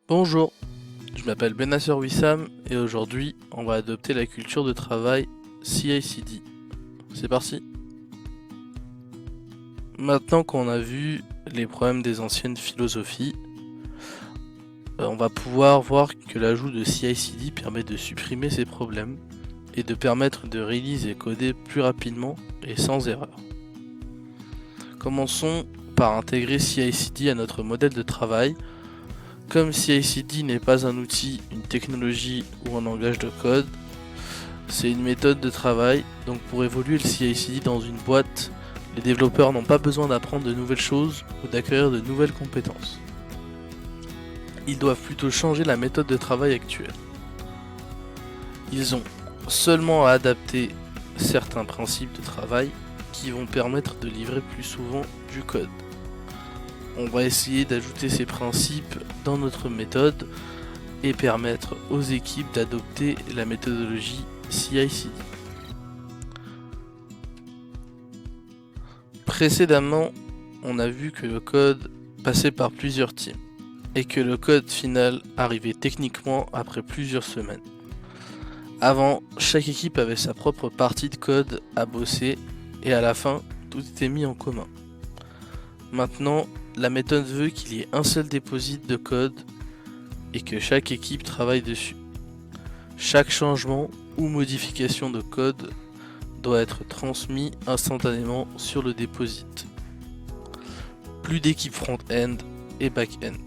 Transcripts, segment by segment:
Bonjour, je m'appelle Benacer Wissam et aujourd'hui on va adopter la culture de travail CI/CD. C'est parti. Maintenant qu'on a vu les problèmes des anciennes philosophies, on va pouvoir voir que l'ajout de CI/CD permet de supprimer ces problèmes et de permettre de release et coder plus rapidement et sans erreur. Commençons par intégrer CI/CD à notre modèle de travail. Comme CI/CD n'est pas un outil, une technologie ou un langage de code, c'est une méthode de travail, donc pour évoluer le CI/CD dans une boîte, les développeurs n'ont pas besoin d'apprendre de nouvelles choses ou d'acquérir de nouvelles compétences. Ils doivent plutôt changer la méthode de travail actuelle. Ils ont seulement à adapter certains principes de travail qui vont permettre de livrer plus souvent du code. On va essayer d'ajouter ces principes dans notre méthode et permettre aux équipes d'adopter la méthodologie CI/CD. Précédemment, on a vu que le code passait par plusieurs teams et que le code final arrivait techniquement après plusieurs semaines. Avant, chaque équipe avait sa propre partie de code à bosser et à la fin, tout était mis en commun. Maintenant, la méthode veut qu'il y ait un seul déposit de code et que chaque équipe travaille dessus. Chaque changement ou modification de code doit être transmis instantanément sur le déposit. Plus d'équipes front-end et back-end.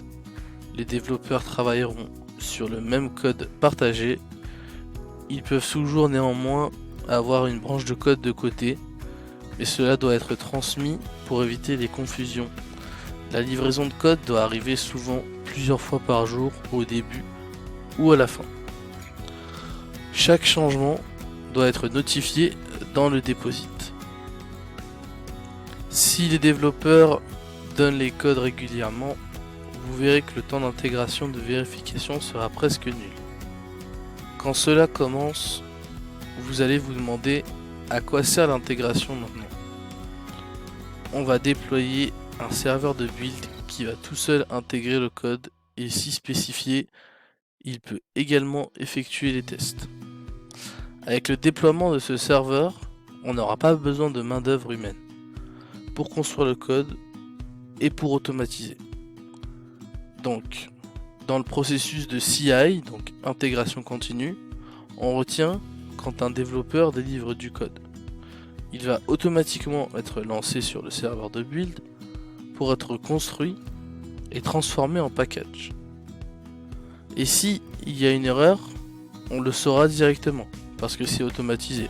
Les développeurs travailleront sur le même code partagé. Ils peuvent toujours néanmoins avoir une branche de code de côté, mais cela doit être transmis pour éviter les confusions. La livraison de code doit arriver souvent plusieurs fois par jour au début ou à la fin. Chaque changement doit être notifié dans le déposit. Si les développeurs donnent les codes régulièrement, vous verrez que le temps d'intégration de vérification sera presque nul. Quand cela commence, vous allez vous demander à quoi sert l'intégration maintenant. On va déployer un serveur de build qui va tout seul intégrer le code et si spécifié, il peut également effectuer les tests. Avec le déploiement de ce serveur, on n'aura pas besoin de main-d'œuvre humaine pour construire le code et pour automatiser. Donc, dans le processus de CI, donc intégration continue, on retient quand un développeur délivre du code. Il va automatiquement être lancé sur le serveur de build pour être construit et transformé en package. Et si il y a une erreur, on le saura directement parce que c'est automatisé.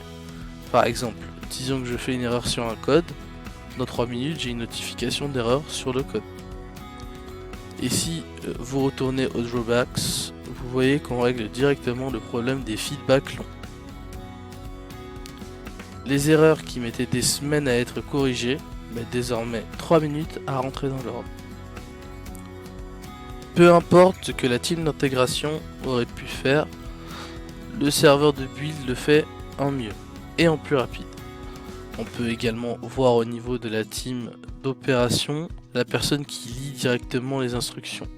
Par exemple, disons que je fais une erreur sur un code, dans 3 minutes j'ai une notification d'erreur sur le code. Et si vous retournez aux drawbacks, vous voyez qu'on règle directement le problème des feedbacks longs. Les erreurs qui mettaient des semaines à être corrigées mettent désormais 3 minutes à rentrer dans l'ordre. Peu importe ce que la team d'intégration aurait pu faire, le serveur de build le fait en mieux et en plus rapide. On peut également voir au niveau de la team d'opération la personne qui lit directement les instructions.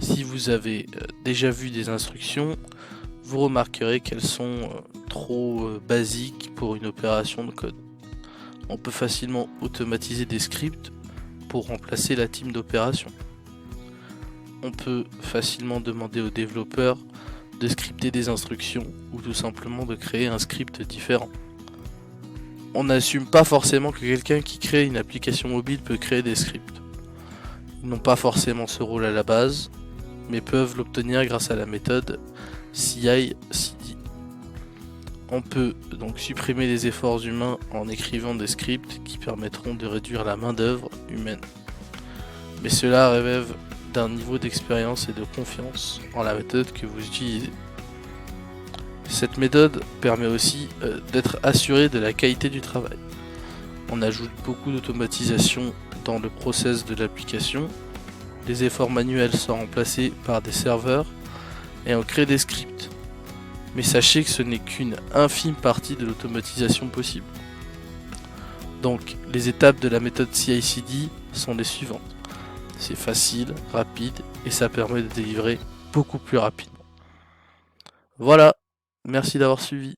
Si vous avez déjà vu des instructions, vous remarquerez qu'elles sont trop basiques pour une opération de code. On peut facilement automatiser des scripts pour remplacer la team d'opération. On peut facilement demander aux développeurs de scripter des instructions ou tout simplement de créer un script différent. On n'assume pas forcément que quelqu'un qui crée une application mobile peut créer des scripts. Ils n'ont pas forcément ce rôle à la base, mais peuvent l'obtenir grâce à la méthode CI/CD. On peut donc supprimer les efforts humains en écrivant des scripts qui permettront de réduire la main-d'œuvre humaine. Mais cela relève d'un niveau d'expérience et de confiance en la méthode que vous utilisez. Cette méthode permet aussi d'être assuré de la qualité du travail. On ajoute beaucoup d'automatisation dans le process de l'application. Les efforts manuels sont remplacés par des serveurs et on crée des scripts. Mais sachez que ce n'est qu'une infime partie de l'automatisation possible. Donc, les étapes de la méthode CI/CD sont les suivantes. C'est facile, rapide et ça permet de délivrer beaucoup plus rapidement. Voilà, merci d'avoir suivi.